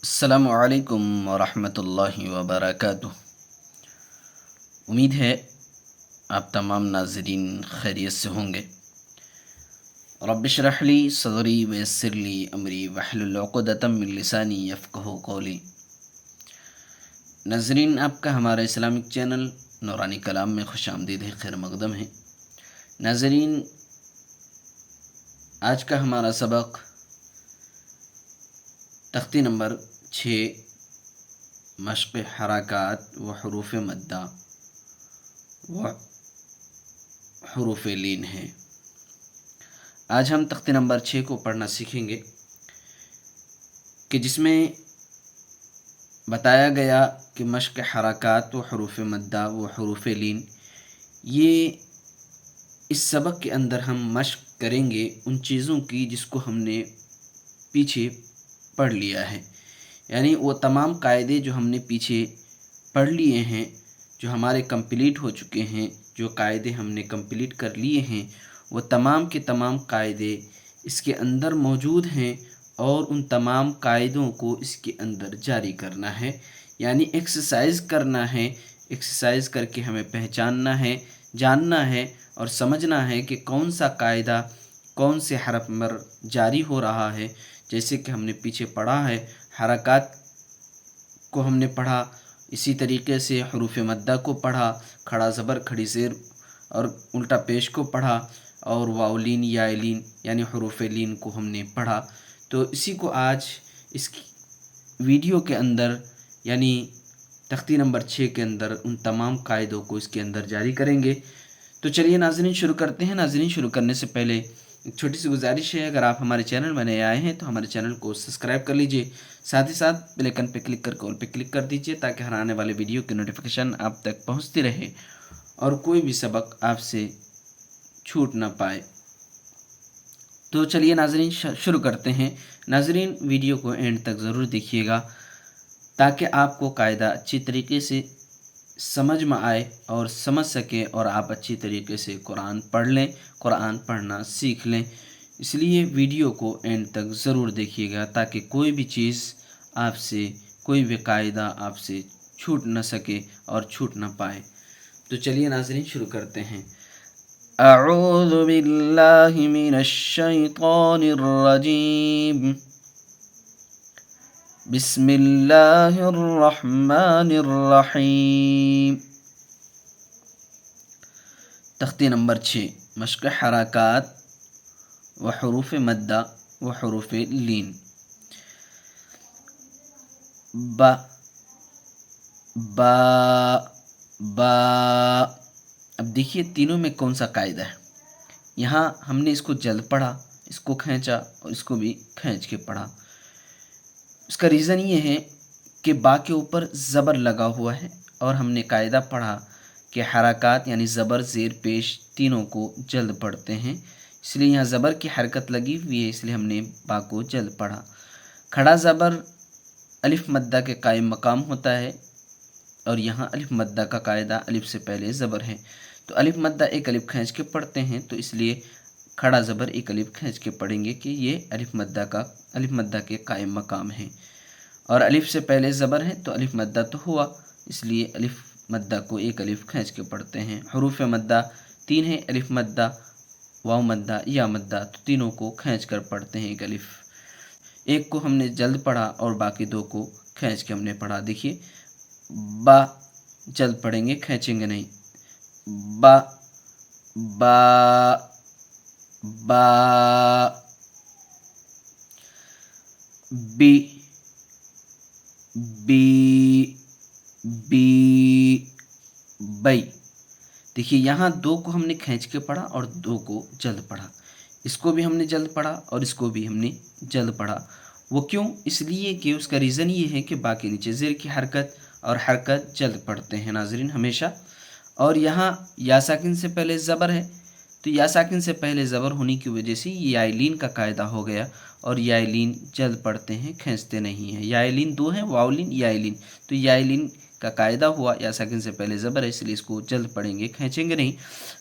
अस्सलामु अलैकुम वरहमतुल्लाहि वबरकातुह। उम्मीद है आप तमाम नाज़रीन खैरियत से होंगे। रब्बिश्रह ली सदरी वयस्सिर ली अमरी वहलुल उक़दतम मिन लिसानी यफ़क़हू क़ौली। नाज़रीन, आपका हमारा इस्लामिक चैनल नूरानी कलाम में खुशामदीद है, खैर मक़दम है। नाज़रीन, आज का हमारा सबक तख्ती नंबर 6 मश्क़ हरकात व हुरूफ़ मद्दा व हुरूफ़ लीन है। आज हम तख्ती नंबर 6 को पढ़ना सीखेंगे कि जिसमें बताया गया कि मश्क़ हरकात व हुरूफ़ मद्दा व हुरूफ़ लीन, ये इस सबक के अंदर हम मश्क़ करेंगे उन चीज़ों की जिसको हमने पीछे पढ़ लिया है। यानी वो तमाम कायदे जो हमने पीछे पढ़ लिए हैं, जो हमारे कंप्लीट हो चुके हैं, जो कायदे हमने कंप्लीट कर लिए हैं, वो तमाम के तमाम कायदे इसके अंदर मौजूद हैं और उन तमाम कायदों को इसके अंदर जारी करना है। यानी एक्सरसाइज करना है। एक्सरसाइज करके हमें पहचानना है, जानना है और समझना है कि कौन सा कायदा कौन से हरफ पर जारी हो रहा है। जैसे कि हमने पीछे पढ़ा है, हरकात को हमने पढ़ा, इसी तरीके से हुरूफ़ मद्दा को पढ़ा, खड़ा ज़बर खड़ी ज़ेर और उल्टा पेश को पढ़ा, और वाउलीन यालीन यानी हुरूफ़ लीन को हमने पढ़ा। तो इसी को आज इस वीडियो के अंदर यानी तख्ती नंबर 6 के अंदर उन तमाम कायदों को इसके अंदर जारी करेंगे। तो चलिए नाज़रीन शुरू करते हैं। नाज़रीन, शुरू करने से पहले एक छोटी सी गुजारिश है, अगर आप हमारे चैनल में नए आए हैं तो हमारे चैनल को सब्सक्राइब कर लीजिए, साथ ही साथ बेल आइकन पर क्लिक कर ऑल पे क्लिक कर दीजिए ताकि हर आने वाले वीडियो की नोटिफिकेशन आप तक पहुंचती रहे और कोई भी सबक आपसे छूट ना पाए। तो चलिए नाज़रीन शुरू करते हैं। नाज़रीन, वीडियो को एंड तक ज़रूर देखिएगा ताकि आपको कायदा अच्छी तरीके से समझ में आए और समझ सकें और आप अच्छी तरीके से कुरान पढ़ लें, कुरान पढ़ना सीख लें। इसलिए वीडियो को एंड तक ज़रूर देखिएगा ताकि कोई भी चीज़ आपसे, कोई भी कायदा आपसे छूट न सके और छूट न पाए। तो चलिए नाज़रीन शुरू करते हैं। अऊज़ु बिल्लाहि मिनश शैतानिर रजीम। बिस्मिल्लाहिर रहमानिर रहीम। तख्ती नंबर 6 मश्क़ हरकात व हुरूफ़ मद्दा व हुरूफ़ लीन। बा बा बा। अब देखिए तीनों में कौन सा कायदा है। यहाँ हमने इसको जल्द पढ़ा, इसको खींचा और इसको भी खींच के पढ़ा। उसका रीज़न ये है कि बा के ऊपर ज़बर लगा हुआ है और हमने कायदा पढ़ा कि हरकात यानी ज़बर ज़ेर पेश तीनों को जल्द पढ़ते हैं, इसलिए यहाँ ज़बर की हरकत लगी हुई है, इसलिए हमने बा को जल्द पढ़ा। खड़ा ज़बर अलिफ मद्दा के कायम मकाम होता है और यहाँ अलिफ मद्दा का कायदा अलिफ से पहले ज़बर है, तो अलिफ मद्दा एक अलिफ खींच के पढ़ते हैं, तो इसलिए खड़ा ज़बर एक अलिफ खींच के पढ़ेंगे कि ये अलिफ मद्दा के कायम मकाम है। और अलिफ से पहले ज़बर है तो अलिफ मद्दा तो हुआ, इसलिए अलिफ मद्दा को एक अलिफ खींच के पढ़ते हैं। हुरूफ़ मद्दा 3 है, अलिफ मद्दा, वाव मद्दा, या मद्दा, तो तीनों को खींच कर पढ़ते हैं एक अलिफ। एक को हमने जल्द पढ़ा और बाकी 2 को खींच के हमने पढ़ा। देखिए बा जल्द पढ़ेंगे, खींचेंगे नहीं। बा बा बा। बी बी बी बई। देखिए यहाँ 2 को हमने खींच के पढ़ा और 2 को जल्द पढ़ा। इसको भी हमने जल्द पढ़ा और इसको भी हमने जल्द पढ़ा। वो क्यों? इसलिए कि उसका रीज़न ये है कि बाकी नीचे ज़ेर की हरकत और हरकत जल्द पढ़ते हैं नाज़रीन हमेशा। और यहाँ या साकिन से पहले ज़बर है, तो या साकिन से पहले ज़बर होने की वजह से ये यालीन का कायदा हो गया और यालीन जल्द पढ़ते हैं, खींचते नहीं हैं। यालीन 2 हैं, वाउलीन यालीन, तो यालीन का कायदा हुआ, या साकिन से पहले ज़बर है इसलिए इसको जल्द पढ़ेंगे, खींचेंगे नहीं।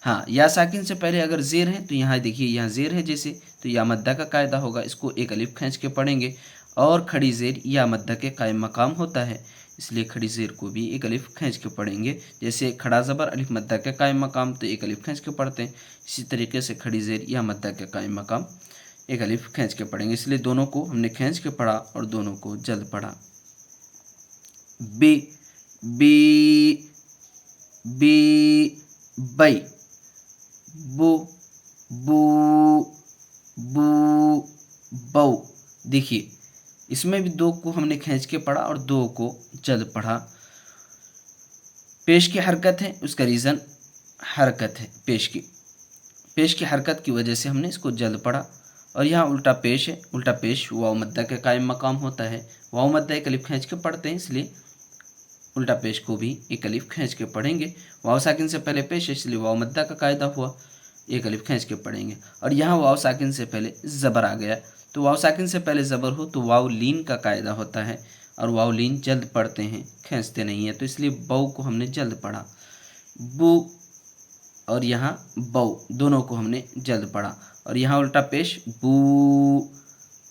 हाँ, या साकिन से पहले अगर ज़ेर है तो यहाँ देखिए यहाँ ज़ेर है जैसे, तो या मद्दा का कायदा होगा, इसको एक अलिफ खींच के पढ़ेंगे और खड़ी ज़ेर या मद्दा के कायम मकाम होता है, इसलिए खड़ी ज़ेर को भी एक अलिफ खींच के पढ़ेंगे। जैसे खड़ा ज़बर अलिफ मद्दा के कायम मकाम तो एक अलिफ खींच के पढ़ते हैं, इसी तरीके से खड़ी ज़ेर या मद्दा के कायम मकाम एक अलिफ खींच के पढ़ेंगे। इसलिए दोनों को हमने खींच के पढ़ा और दोनों को जल्द पढ़ा। बी बी बी बई, बू बू बू बऊ। देखिए इसमें भी दो को हमने खींच के पढ़ा और दो को जल्द पढ़ा। पेश की हरकत है, उसका रीज़न हरकत है। पेश की हरकत की वजह से हमने इसको जल्द पढ़ा। और यहाँ उल्टा पेश है, उल्टा पेश वाव मद्दा के कायम मकाम होता है, वाव मद्दा एक अलिफ खींच के पढ़ते हैं, इसलिए उल्टा पेश को भी एक अलिफ खींच के पढ़ेंगे। वाव साकिन से पहले पेश है, इसलिए वाव मद्दा का कायदा हुआ, एक अलिफ खींच के पढ़ेंगे। और यहाँ वाव साकिन से पहले ज़बर आ गया, तो वाव साकिन से पहले ज़बर हो तो वाव लीन का कायदा होता है, और वाव लीन जल्द पढ़ते हैं, खींचते नहीं हैं, तो इसलिए बऊ को हमने जल्द पढ़ा। बू और यहाँ बऊ दोनों को हमने जल्द पढ़ा। और यहाँ उल्टा पेश बू,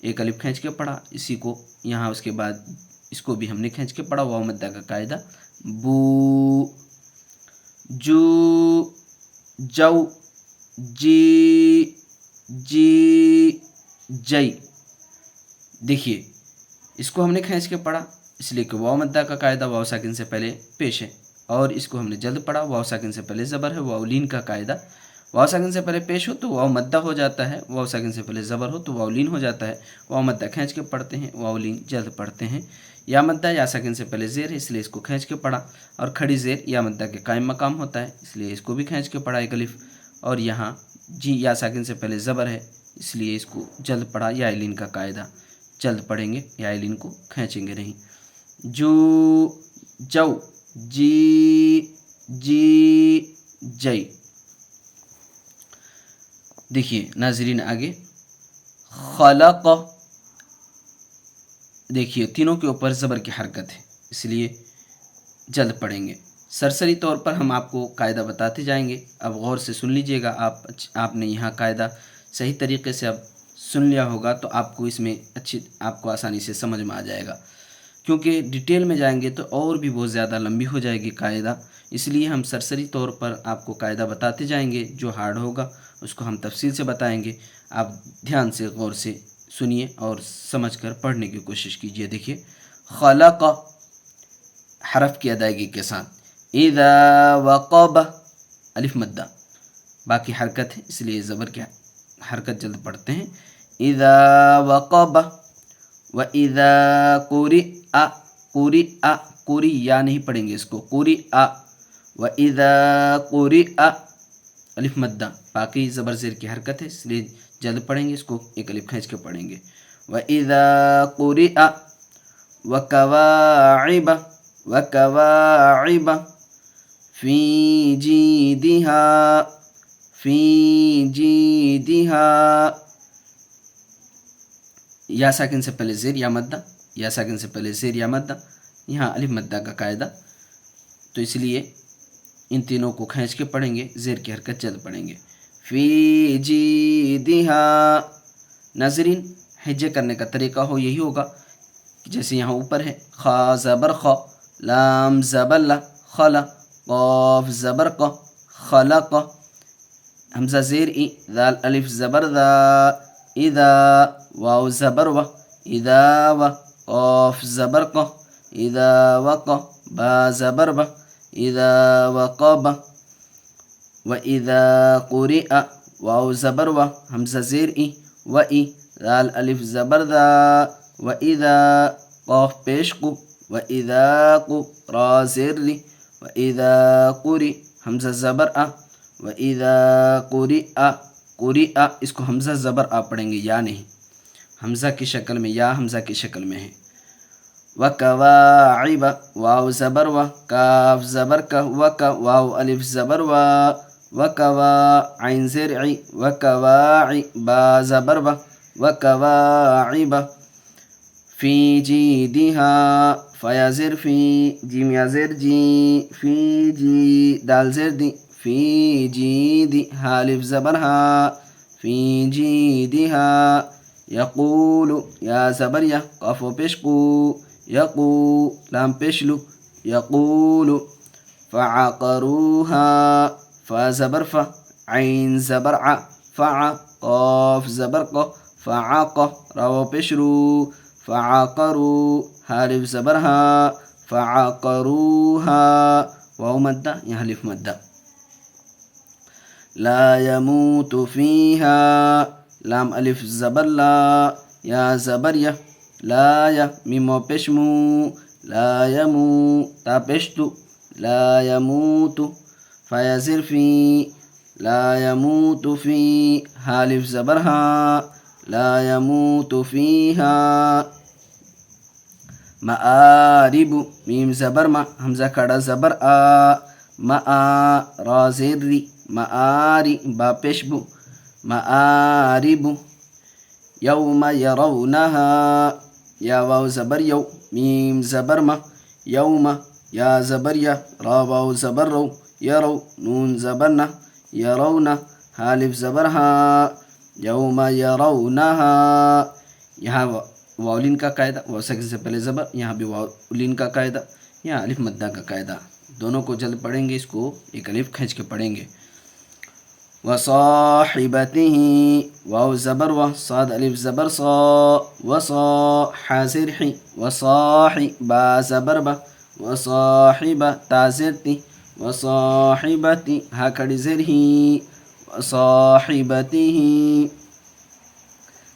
एक अलिफ खींच के पढ़ा, इसी को यहाँ उसके बाद इसको भी हमने खींच के पढ़ा, वाव मद्दा का कायदा। बू जू जऊ जी जी जई। देखिए इसको हमने खींच के पढ़ा, इसलिए कि वाव मद्दा का कायदा वाव साकिन से पहले पेश है, और इसको हमने जल्द पढ़ा, वाव साकिन से पहले ज़बर है, वाव लीन का कायदा। वाव साकिन से पहले पेश हो तो वाव मद्दा हो जाता है, वाव साकिन से पहले ज़बर हो तो वाव लीन हो जाता है। वाव मद्दा खींच के पढ़ते हैं, वाव लीन जल्द पढ़ते हैं। या मद्दा या साकिन से पहले ज़ेर है, इसलिए इसको खींच के पढ़ा। और खड़ी ज़ेर या मद्दा के कायम मकाम होता है, इसलिए इसको भी खींच के पढ़ा एक अलिफ। और यहाँ जी या साकिन से पहले ज़बर है, इसलिए इसको जल्द पढ़ा, या लीन का कायदा, जल्द पढ़ेंगे, या लीन को खींचेंगे नहीं। जू जऊ जी जी जई। देखिए नाज़रीन आगे खलक, देखिए तीनों के ऊपर ज़बर की हरकत है, इसलिए जल्द पढ़ेंगे। सरसरी तौर पर हम आपको कायदा बताते जाएंगे, अब गौर से सुन लीजिएगा। आपने यहाँ कायदा सही तरीके से अब सुन लिया होगा तो आपको इसमें आपको आसानी से समझ में आ जाएगा, क्योंकि डिटेल में जाएंगे तो और भी बहुत ज़्यादा लंबी हो जाएगी कायदा, इसलिए हम सरसरी तौर पर आपको कायदा बताते जाएंगे। जो हार्ड होगा उसको हम तफसील से बताएंगे, आप ध्यान से गौर से सुनिए और समझकर पढ़ने की कोशिश कीजिए। देखिए खलक हरफ की अदायगी के साथ, इज़ा वक़ब अलिफ मद्दा, बाकी हरकत है इसलिए ज़बर की हरकत जल्द पढ़ते हैं। इज़ा वक़ब व इज़ा कुरिअ, कुरिअ कुरी या नहीं पढ़ेंगे इसको, कुरिअ व इज़ा कुरिअ अलिफ मद्दा, बाकी ज़बर ज़ेर की हरकत है इसलिए जल्द पढ़ेंगे, इसको एक अलिफ खींच के पढ़ेंगे। व इज़ा कुरिअ व कवाइब, व कवाइब फ़ी जीदिहा, फ़ी जीदिहा। या साकिन से पहले ज़ेर या मद्दा, या साकिन से पहले ज़ेर या मद्दा, यहाँ अलिफ मद्दा का कायदा, तो इसलिए इन तीनों को खींच के पढ़ेंगे, ज़ेर की हरकत जल्द पढ़ेंगे। फ़ी जीदिहा। नाज़रीन हिज्जे करने का तरीका हो यही होगा कि जैसे यहाँ ऊपर है खा ज़बर ख, लाम ज़बर ला, खला, क़ाफ ज़बर क़, खलक़, हमज़ा ज़ेर ई, दाल अलिफ ज़बर दा, इदा, वाव ज़बर व, इदा व, क़ाफ ज़बर क़, इदा व क़, बा ज़बर ब, इदा वक़ब व इदा कुरिअ, वाव ज़बर व, हमज़ा ज़ेर ई, व ई, दाल अलिफ ज़बर दा, व इदा, क़ाफ पेश कु, व इदा कु, रा ज़ेर ली, व इदा कुरि, हमज़ा ज़बर आ, व इदा कुरिअ, कुरिअ इसको हमज़ा ज़बर आ पढ़ेंगे, या नहीं, हमज़ा की शक्ल में, या हमज़ा की शक्ल में है। व कवाइब, वाव ज़बर व, काफ ज़बर का, व का, वाव अलिफ ज़बर व कवा, आइन ज़ेर ई, व कवाइ, बा ज़बर व कवाइब फ़ी जीदिहा, फ़या ज़ेर फ़ी, जीम या ज़ेर जी, फ़ी जी, दाल ज़ेर दी, फ़ी जीदी, हा अलिफ ज़बर हा, फ़ी जीदिहा। یقول یا زبر یا قاف و پیش قو یقو لام پیش لو یقول فعقروها فا زبر فا عین زبر ع فع قاف زبر ق فعق را و پیش رو فعقروا حالف زبر ها فعقروها واو مدہ یہاں الف مدہ لا يموت فيها لام الف زبر لا یا زبر یا لا یا میم و پیش مو لا يمو تا پیش تو لا يموت فا زر فی لا يموت في حالف زبر ها لا يموت فيها مآرب میم زبر ما حمزہ کڑا زبر آ ما را زیر ری مآری با پیش بو مآرب یوم یرونها یا واو زبر یو میم زبر ما یوم یا زبر یا را واو زبر رو یرو نون زبر نا یرون حالف زبر ها یوم یرونها یہاں واولین کا قاعدہ واو ساکن سے پہلے زبر یہاں بھی واولین کا قاعدہ یہاں الف مدہ کا قاعدہ دونوں کو جلد پڑھیں گے اس کو ایک الف کھینچ کے پڑھیں گے وصاحبته واو زبر و صاد الف زبر صا وصا حازر حی وصاحی با زبر با وصاحب تازر تی وصاحبتی ہا کڑی زر ہی وصاحبته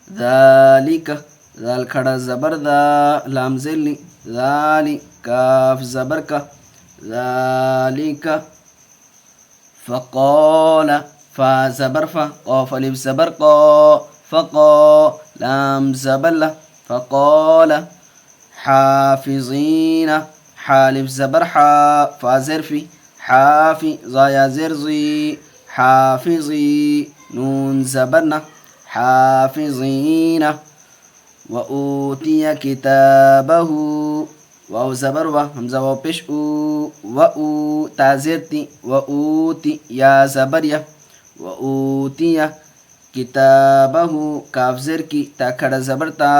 ذالک ذال کھڑا زبر دا لام زلی ذالی کاف زبر کا ذالک فقال فا زبر فا قاف الف زبر قا فقا لام زبر لا فقال حافظین حالف زبر حا فا زر فی حافی زایا زر زی حافظی نون زبرنا حافظین وأوتي كتابه واو زبر و حمزہ واو پیش او و تازرتی وأوتي یا زبر یا وأوتي کتابه کاف زر کی تا کھڑا زبر تا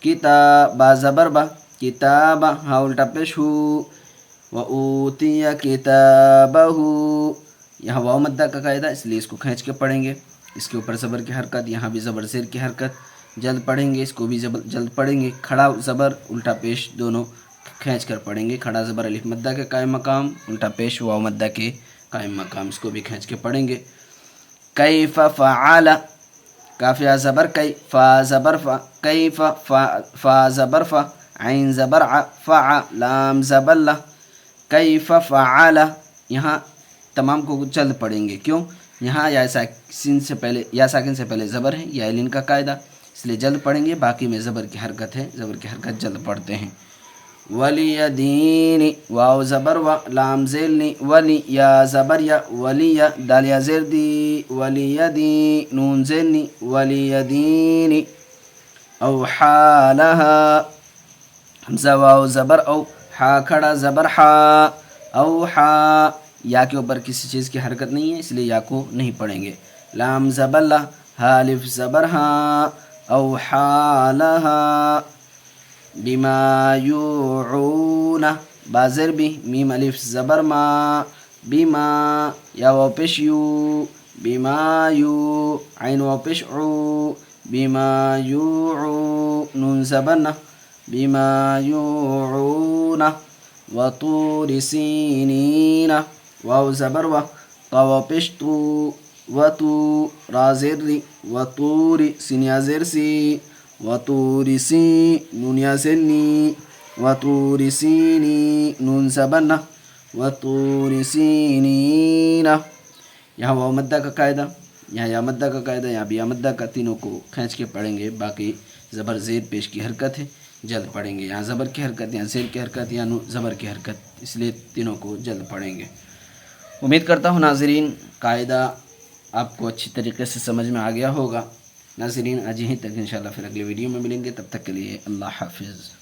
کتاب با زبر با کتاب ہا الٹا پیش ہو وأوتي کتابه یہاں واو مدہ کا قاعدہ اس لیے اس کو کھینچ کے پڑھیں گے اس کے اوپر زبر کی حرکت یہاں بھی زبر زیر کی حرکت جلد پڑھیں گے اس کو بھی جلد پڑھیں گے کھڑا زبر الٹا پیش دونوں کھینچ کر پڑھیں گے کھڑا زبر الف مدہ کے قائم مقام الٹا پیش واو مدہ کے قائم مقام اس کو بھی کھینچ کے پڑھیں گے کیف فعل کاف یا زبر کئی فا زبر فا کیف فا زبر فا عین زبر ع فع لام زبر لا کیف فعل یہاں تمام کو جلد پڑھیں گے کیوں یہاں یا ساکن سے پہلے زبر ہے یا لین کا قاعدہ اس لیے جلد پڑھیں گے باقی میں زبر کی حرکت ہے زبر کی حرکت جلد پڑھتے ہیں ولی دین واو زبر و لام زیلنی ولی یا زبر یا ولی دال یا زیر دی ولی دی نون زیلنی ولی دین او حالها حمزہ واو زبر او ہا کھڑا زبر ہا او ہا یا کے اوپر کسی چیز کی حرکت نہیں ہے اس لیے یا کو نہیں پڑھیں گے لام زبر لا حالف زبر ہاں او حالها بما یوعون بازر بھی میم الف زبر ما بما یا و پیش یو بما یو عین و پیش عو بما یوعو نون زبر بما یوعون وطور سینین واو زبر و طا و پیش تو وتو را زیر ری وطور سین یا زیر سی وطور سی نون یا سنی وطور سینی نون زبر وطور سینین یہاں واو مدہ کا قاعدہ یہاں یا مدہ کا قاعدہ یہاں بھی یا مدہ کا تینوں کو کھینچ کے پڑھیں گے باقی زبر زیر پیش کی حرکت ہے جلد پڑھیں گے یہاں زبر کی حرکت یہاں زیر کی حرکت یہاں زبر کی حرکت اس لیے تینوں کو جلد پڑھیں گے امید کرتا ہوں ناظرین قاعدہ آپ کو اچھی طریقے سے سمجھ میں آ گیا ہوگا ناظرین آج یہیں تک انشاءاللہ پھر اگلے ویڈیو میں ملیں گے تب تک کے لیے اللہ حافظ